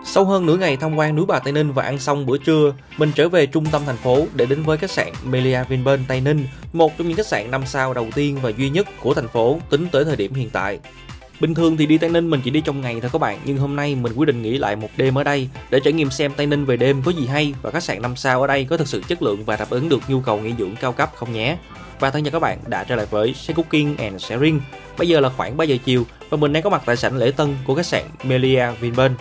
Sau hơn nửa ngày tham quan núi Bà Tây Ninh và ăn xong bữa trưa, mình trở về trung tâm thành phố để đến với khách sạn Melia Vinpearl Tây Ninh, một trong những khách sạn 5 sao đầu tiên và duy nhất của thành phố tính tới thời điểm hiện tại. Bình thường thì đi Tây Ninh mình chỉ đi trong ngày thôi các bạn, nhưng hôm nay mình quyết định nghỉ lại một đêm ở đây để trải nghiệm xem Tây Ninh về đêm có gì hay và khách sạn 5 sao ở đây có thực sự chất lượng và đáp ứng được nhu cầu nghỉ dưỡng cao cấp không nhé. Và thân chào các bạn đã trở lại với Chef Cooking and Sharing. Bây giờ là khoảng 3 giờ chiều và mình đang có mặt tại sảnh lễ tân của khách sạn Melia Vinpearl.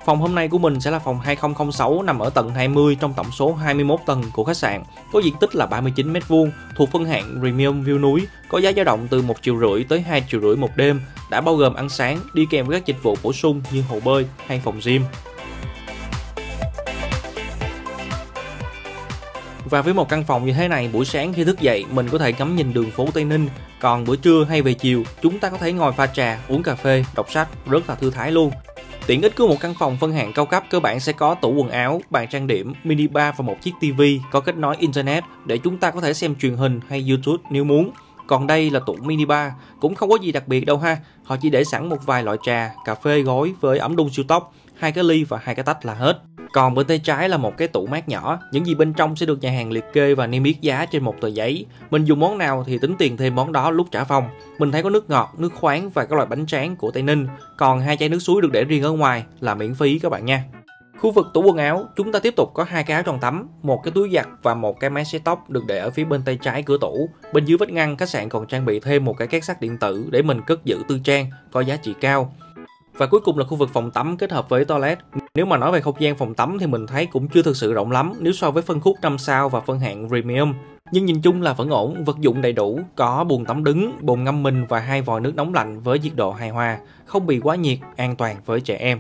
Phòng hôm nay của mình sẽ là phòng 2006 nằm ở tầng 20 trong tổng số 21 tầng của khách sạn, có diện tích là 39 m², thuộc phân hạng Premium View núi, có giá dao động từ 1,5 triệu tới 2,5 triệu một đêm, đã bao gồm ăn sáng, đi kèm với các dịch vụ bổ sung như hồ bơi hay phòng gym. Và với một căn phòng như thế này, buổi sáng khi thức dậy mình có thể ngắm nhìn đường phố Tây Ninh, còn bữa trưa hay về chiều chúng ta có thể ngồi pha trà, uống cà phê, đọc sách rất là thư thái luôn. Tiện ích của một căn phòng phân hạng cao cấp cơ bản sẽ có tủ quần áo, bàn trang điểm, mini bar và một chiếc TV có kết nối internet để chúng ta có thể xem truyền hình hay YouTube nếu muốn. Còn đây là tủ mini bar, cũng không có gì đặc biệt đâu ha. Họ chỉ để sẵn một vài loại trà, cà phê gói với ấm đun siêu tốc, 2 cái ly và 2 cái tách là hết. Còn bên tay trái là một cái tủ mát nhỏ, những gì bên trong sẽ được nhà hàng liệt kê và niêm yết giá trên một tờ giấy. Mình dùng món nào thì tính tiền thêm món đó lúc trả phòng. Mình thấy có nước ngọt, nước khoáng và các loại bánh tráng của Tây Ninh. Còn 2 chai nước suối được để riêng ở ngoài là miễn phí các bạn nha. Khu vực tủ quần áo, chúng ta tiếp tục có 2 cái áo choàng tắm, một cái túi giặt và một cái máy sấy tóc được để ở phía bên tay trái cửa tủ. Bên dưới vách ngăn, khách sạn còn trang bị thêm một cái két sắt điện tử để mình cất giữ tư trang có giá trị cao. Và cuối cùng là khu vực phòng tắm kết hợp với toilet. Nếu mà nói về không gian phòng tắm thì mình thấy cũng chưa thực sự rộng lắm nếu so với phân khúc 5 sao và phân hạng Premium. Nhưng nhìn chung là vẫn ổn, vật dụng đầy đủ, có bồn tắm đứng, bồn ngâm mình và 2 vòi nước nóng lạnh với nhiệt độ hài hòa, không bị quá nhiệt, an toàn với trẻ em.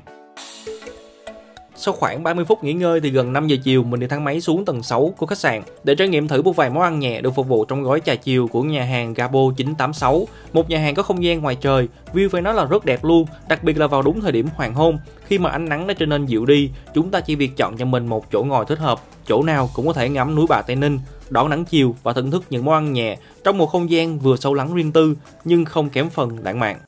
Sau khoảng 30 phút nghỉ ngơi thì gần 5 giờ chiều mình đi thang máy xuống tầng 6 của khách sạn để trải nghiệm thử một vài món ăn nhẹ được phục vụ trong gói trà chiều của nhà hàng Gabo 986, một nhà hàng có không gian ngoài trời, view phải nói là rất đẹp luôn, đặc biệt là vào đúng thời điểm hoàng hôn, khi mà ánh nắng đã trở nên dịu đi, chúng ta chỉ việc chọn cho mình một chỗ ngồi thích hợp, chỗ nào cũng có thể ngắm núi Bà Tây Ninh, đón nắng chiều và thưởng thức những món ăn nhẹ trong một không gian vừa sâu lắng riêng tư nhưng không kém phần lãng mạn.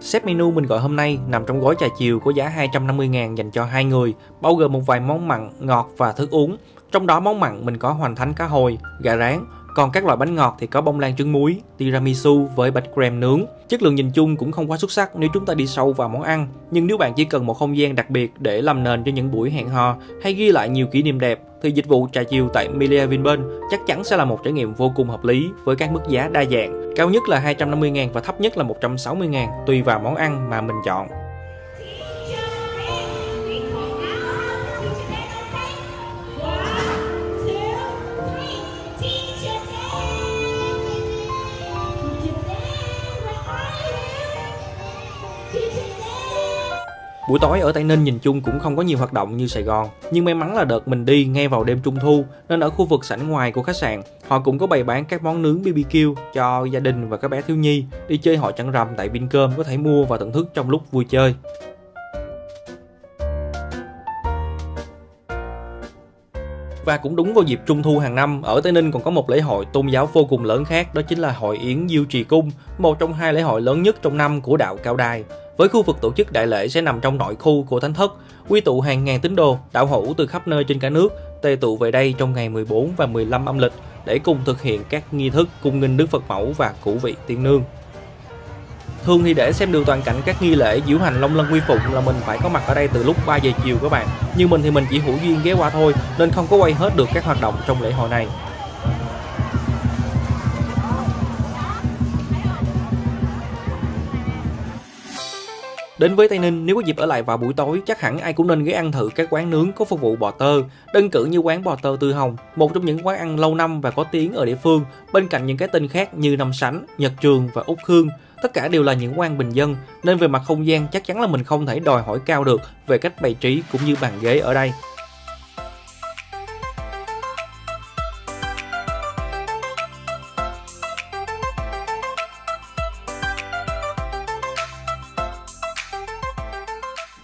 Set menu mình gọi hôm nay nằm trong gói trà chiều có giá 250.000 dành cho 2 người, bao gồm một vài món mặn, ngọt và thức uống. Trong đó món mặn mình có hoành thánh cá hồi, gà rán, còn các loại bánh ngọt thì có bông lan trứng muối, tiramisu với bánh creme nướng. Chất lượng nhìn chung cũng không quá xuất sắc nếu chúng ta đi sâu vào món ăn, nhưng nếu bạn chỉ cần một không gian đặc biệt để làm nền cho những buổi hẹn hò hay ghi lại nhiều kỷ niệm đẹp thì dịch vụ trà chiều tại Melia Vinpearl chắc chắn sẽ là một trải nghiệm vô cùng hợp lý với các mức giá đa dạng. Cao nhất là 250.000 và thấp nhất là 160.000 tùy vào món ăn mà mình chọn. Buổi tối ở Tây Ninh nhìn chung cũng không có nhiều hoạt động như Sài Gòn, nhưng may mắn là đợt mình đi ngay vào đêm Trung thu nên ở khu vực sảnh ngoài của khách sạn, họ cũng có bày bán các món nướng BBQ cho gia đình và các bé thiếu nhi đi chơi hội trăng rằm tại Vincom có thể mua và thưởng thức trong lúc vui chơi. Và cũng đúng vào dịp Trung thu hàng năm, ở Tây Ninh còn có một lễ hội tôn giáo vô cùng lớn khác, đó chính là hội Yến Diêu Trì Cung, một trong 2 lễ hội lớn nhất trong năm của đạo Cao Đài. Với khu vực tổ chức đại lễ sẽ nằm trong nội khu của Thánh Thất, quy tụ hàng ngàn tín đồ, đạo hữu từ khắp nơi trên cả nước tề tụ về đây trong ngày 14 và 15 âm lịch để cùng thực hiện các nghi thức cung nghinh Đức Phật Mẫu và cửu vị tiên nương. Thường thì để xem được toàn cảnh các nghi lễ diễu hành Long Lân Quy Phụng là mình phải có mặt ở đây từ lúc 3 giờ chiều các bạn. Nhưng mình thì mình chỉ hữu duyên ghé qua thôi nên không có quay hết được các hoạt động trong lễ hội này. Đến với Tây Ninh, nếu có dịp ở lại vào buổi tối, chắc hẳn ai cũng nên ghé ăn thử các quán nướng có phục vụ bò tơ. Đơn cử như quán bò tơ Tư Hồng, một trong những quán ăn lâu năm và có tiếng ở địa phương, bên cạnh những cái tên khác như Năm Sánh, Nhật Trường và Úc Khương. Tất cả đều là những quán bình dân, nên về mặt không gian chắc chắn là mình không thể đòi hỏi cao được về cách bày trí cũng như bàn ghế ở đây.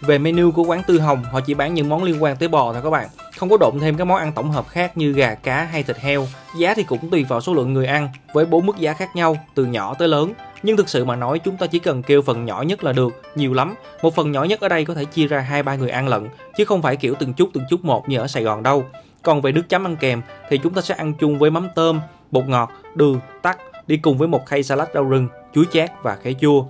Về menu của quán Tư Hồng, họ chỉ bán những món liên quan tới bò thôi các bạn, không có độn thêm các món ăn tổng hợp khác như gà, cá hay thịt heo. Giá thì cũng tùy vào số lượng người ăn, với 4 mức giá khác nhau, từ nhỏ tới lớn. Nhưng thực sự mà nói, chúng ta chỉ cần kêu phần nhỏ nhất là được, nhiều lắm. Một phần nhỏ nhất ở đây có thể chia ra 2-3 người ăn lận, chứ không phải kiểu từng chút một như ở Sài Gòn đâu. Còn về nước chấm ăn kèm thì chúng ta sẽ ăn chung với mắm tôm, bột ngọt, đường, tắc, đi cùng với một khay salad rau rừng, chuối chát và khế chua.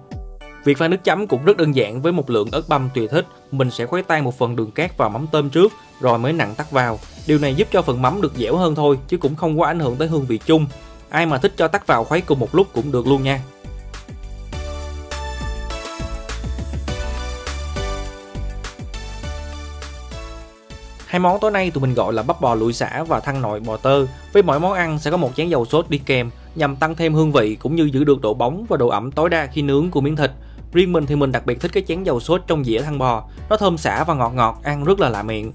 Việc pha nước chấm cũng rất đơn giản với một lượng ớt băm tùy thích. Mình sẽ khuấy tan một phần đường cát vào mắm tôm trước, rồi mới nặn tắc vào. Điều này giúp cho phần mắm được dẻo hơn thôi, chứ cũng không quá ảnh hưởng tới hương vị chung. Ai mà thích cho tắc vào khuấy cùng một lúc cũng được luôn nha. Hai món tối nay tụi mình gọi là bắp bò lụi sả và thăn nội bò tơ. Với mỗi món ăn sẽ có một chén dầu sốt đi kèm, nhằm tăng thêm hương vị cũng như giữ được độ bóng và độ ẩm tối đa khi nướng của miếng thịt. Riêng mình thì mình đặc biệt thích cái chén dầu sốt trong dĩa thăn bò, nó thơm sả và ngọt ngọt, ăn rất là lạ miệng.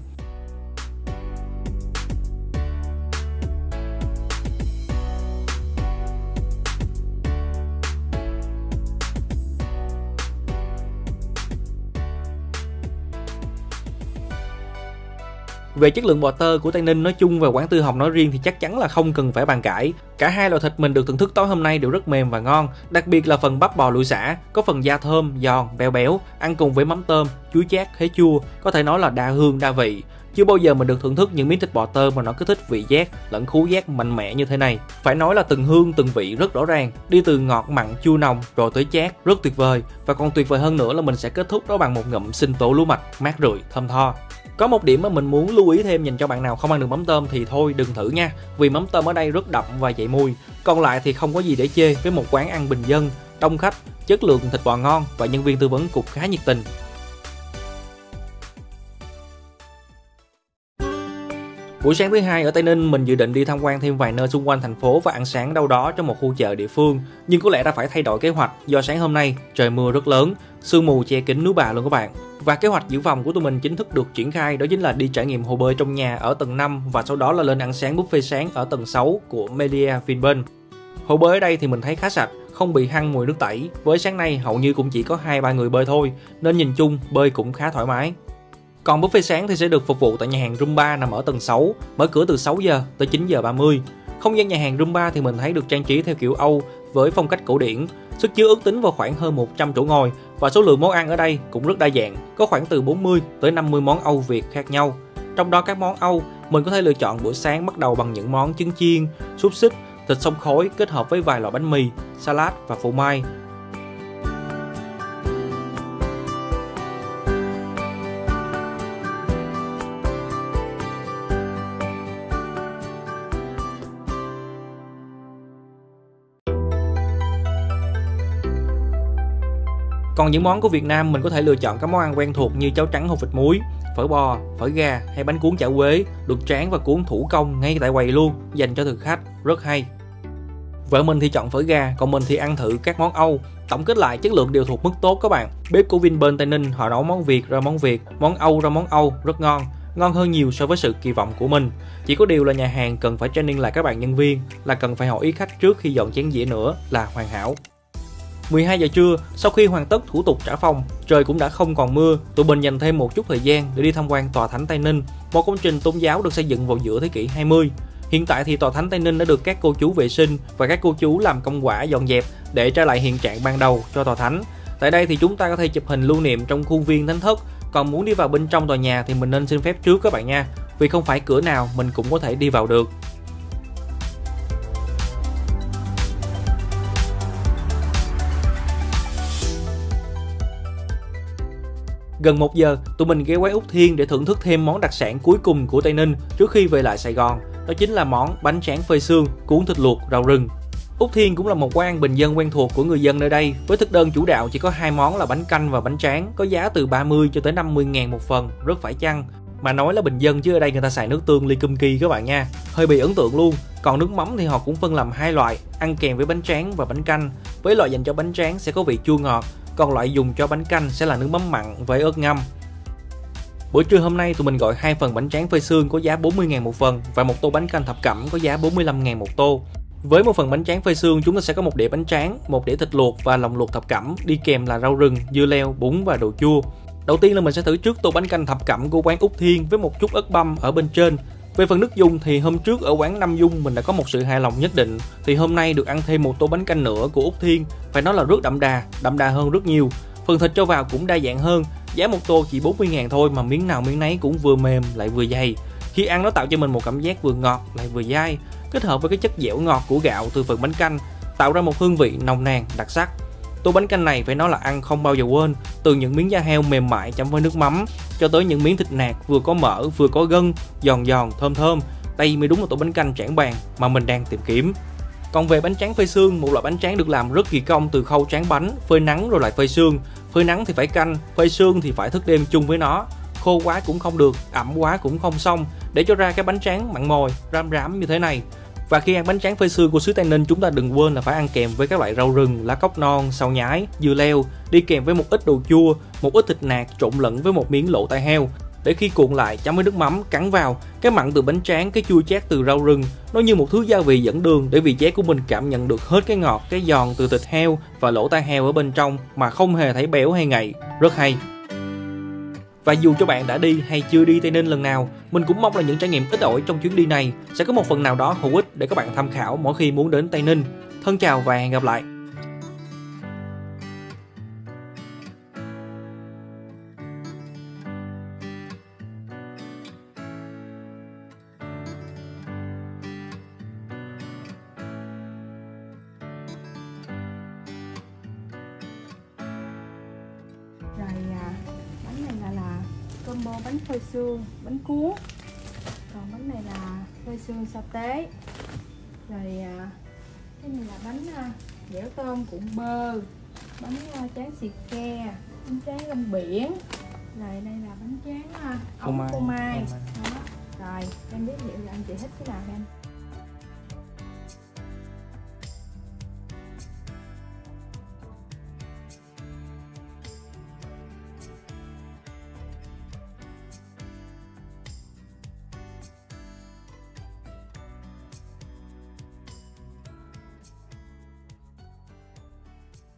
Về chất lượng bò tơ của Tây Ninh nói chung và quán Tư Hồng nói riêng thì chắc chắn là không cần phải bàn cãi. Cả hai loại thịt mình được thưởng thức tối hôm nay đều rất mềm và ngon, đặc biệt là phần bắp bò lụi sả, có phần da thơm, giòn, béo béo, ăn cùng với mắm tôm, chuối chát, khế chua, có thể nói là đa hương đa vị. Chưa bao giờ mình được thưởng thức những miếng thịt bò tơ mà nó kích thích vị giác lẫn khứu giác mạnh mẽ như thế này. Phải nói là từng hương từng vị rất rõ ràng, đi từ ngọt mặn chua nồng rồi tới chát, rất tuyệt vời. Và còn tuyệt vời hơn nữa là mình sẽ kết thúc đó bằng một ngụm sinh tố lúa mạch mát rượi thơm tho. Có một điểm mà mình muốn lưu ý thêm dành cho bạn nào không ăn được mắm tôm thì thôi đừng thử nha, vì mắm tôm ở đây rất đậm và dậy mùi. Còn lại thì không có gì để chê với một quán ăn bình dân, đông khách, chất lượng thịt bò ngon và nhân viên tư vấn cũng khá nhiệt tình. Buổi sáng thứ hai ở Tây Ninh, mình dự định đi tham quan thêm vài nơi xung quanh thành phố và ăn sáng đâu đó trong một khu chợ địa phương. Nhưng có lẽ đã phải thay đổi kế hoạch do sáng hôm nay trời mưa rất lớn, sương mù che kín núi Bà luôn các bạn. Và kế hoạch dự phòng của tụi mình chính thức được triển khai, đó chính là đi trải nghiệm hồ bơi trong nhà ở tầng 5 và sau đó là lên ăn sáng buffet sáng ở tầng 6 của Melia Vinpearl. Hồ bơi ở đây thì mình thấy khá sạch, không bị hăng mùi nước tẩy. Với sáng nay hầu như cũng chỉ có 2-3 người bơi thôi, nên nhìn chung bơi cũng khá thoải mái. Còn buffet sáng thì sẽ được phục vụ tại nhà hàng Rumba nằm ở tầng 6, mở cửa từ 6 giờ tới 9 giờ 30. Không gian nhà hàng Rumba thì mình thấy được trang trí theo kiểu Âu với phong cách cổ điển, sức chứa ước tính vào khoảng hơn 100 chỗ ngồi và số lượng món ăn ở đây cũng rất đa dạng, có khoảng từ 40 tới 50 món Âu Việt khác nhau. Trong đó các món Âu mình có thể lựa chọn bữa sáng bắt đầu bằng những món trứng chiên, xúc xích, thịt xông khói kết hợp với vài loại bánh mì, salad và phô mai. Còn những món của Việt Nam mình có thể lựa chọn các món ăn quen thuộc như cháo trắng hột vịt muối, phở bò, phở gà hay bánh cuốn chả quế, được tráng và cuốn thủ công ngay tại quầy luôn, dành cho thực khách, rất hay. Vợ mình thì chọn phở gà, còn mình thì ăn thử các món Âu. Tổng kết lại chất lượng đều thuộc mức tốt các bạn. Bếp của Vinpearl Tây Ninh họ nấu món Việt ra món Việt, món Âu ra món Âu, rất ngon. Ngon hơn nhiều so với sự kỳ vọng của mình. Chỉ có điều là nhà hàng cần phải training lại các bạn nhân viên, là cần phải hỏi ý khách trước khi dọn chén dĩa nữa là hoàn hảo. 12 giờ trưa, sau khi hoàn tất thủ tục trả phòng, trời cũng đã không còn mưa, tụi mình dành thêm một chút thời gian để đi tham quan Tòa Thánh Tây Ninh, một công trình tôn giáo được xây dựng vào giữa thế kỷ 20. Hiện tại thì Tòa Thánh Tây Ninh đã được các cô chú vệ sinh và các cô chú làm công quả dọn dẹp để trả lại hiện trạng ban đầu cho Tòa Thánh. Tại đây thì chúng ta có thể chụp hình lưu niệm trong khuôn viên thánh thất, còn muốn đi vào bên trong tòa nhà thì mình nên xin phép trước các bạn nha, vì không phải cửa nào mình cũng có thể đi vào được. Gần 1 giờ, tụi mình ghé quán Úc Thiên để thưởng thức thêm món đặc sản cuối cùng của Tây Ninh trước khi về lại Sài Gòn. Đó chính là món bánh tráng phơi xương, cuốn thịt luộc, rau rừng. Úc Thiên cũng là một quán ăn bình dân quen thuộc của người dân nơi đây, với thực đơn chủ đạo chỉ có 2 món là bánh canh và bánh tráng, có giá từ 30 cho tới 50 ngàn một phần, rất phải chăng. Mà nói là bình dân chứ ở đây người ta xài nước tương ly kum ki các bạn nha, hơi bị ấn tượng luôn. Còn nước mắm thì họ cũng phân làm 2 loại, ăn kèm với bánh tráng và bánh canh. Với loại dành cho bánh tráng sẽ có vị chua ngọt, còn loại dùng cho bánh canh sẽ là nước mắm mặn với ớt ngâm. Bữa trưa hôm nay tụi mình gọi 2 phần bánh tráng phơi xương có giá 40 ngàn một phần và một tô bánh canh thập cẩm có giá 45 ngàn một tô. Với một phần bánh tráng phơi xương chúng ta sẽ có một đĩa bánh tráng, một đĩa thịt luộc và lòng luộc thập cẩm, đi kèm là rau rừng, dưa leo, bún và đồ chua. Đầu tiên là mình sẽ thử trước tô bánh canh thập cẩm của quán Úc Thiên với một chút ớt băm ở bên trên. Về phần nước dùng thì hôm trước ở quán Nam Dung mình đã có một sự hài lòng nhất định, thì hôm nay được ăn thêm một tô bánh canh nữa của Úc Thiên, phải nói là rất đậm đà hơn rất nhiều. Phần thịt cho vào cũng đa dạng hơn, giá một tô chỉ 40.000 thôi mà miếng nào miếng nấy cũng vừa mềm lại vừa dày. Khi ăn nó tạo cho mình một cảm giác vừa ngọt lại vừa dai, kết hợp với cái chất dẻo ngọt của gạo từ phần bánh canh, tạo ra một hương vị nồng nàn đặc sắc. Tô bánh canh này phải nói là ăn không bao giờ quên, từ những miếng da heo mềm mại chấm với nước mắm cho tới những miếng thịt nạc vừa có mỡ vừa có gân, giòn giòn thơm thơm. Đây mới đúng là tô bánh canh trảng bàn mà mình đang tìm kiếm. Còn về bánh tráng phơi sương, một loại bánh tráng được làm rất kỳ công từ khâu tráng bánh, phơi nắng rồi lại phơi sương. Phơi nắng thì phải canh, phơi sương thì phải thức đêm chung với nó. Khô quá cũng không được, ẩm quá cũng không xong, để cho ra cái bánh tráng mặn mòi, rám rám như thế này. Và khi ăn bánh tráng phơi sương của xứ Tây Ninh, chúng ta đừng quên là phải ăn kèm với các loại rau rừng, lá cóc non, sau nhái, dưa leo, đi kèm với một ít đồ chua, một ít thịt nạc trộn lẫn với một miếng lỗ tai heo. Để khi cuộn lại chấm với nước mắm cắn vào, cái mặn từ bánh tráng, cái chua chát từ rau rừng, nó như một thứ gia vị dẫn đường để vị giác của mình cảm nhận được hết cái ngọt, cái giòn từ thịt heo và lỗ tai heo ở bên trong mà không hề thấy béo hay ngậy, rất hay. Và dù cho bạn đã đi hay chưa đi Tây Ninh lần nào, mình cũng mong là những trải nghiệm ít ỏi trong chuyến đi này sẽ có một phần nào đó hữu ích để các bạn tham khảo mỗi khi muốn đến Tây Ninh. Thân chào và hẹn gặp lại! Rồi bánh này là combo bánh phơi sương, bánh cuốn. Còn bánh này là phơi sương sa tế. Rồi cái này là bánh dẻo tôm cuộn bơ, bánh tráng xì ke, bánh tráng rong biển. Rồi đây là bánh tráng ống phô mai. Đó. Rồi em giới thiệu là anh chị thích cái nào em?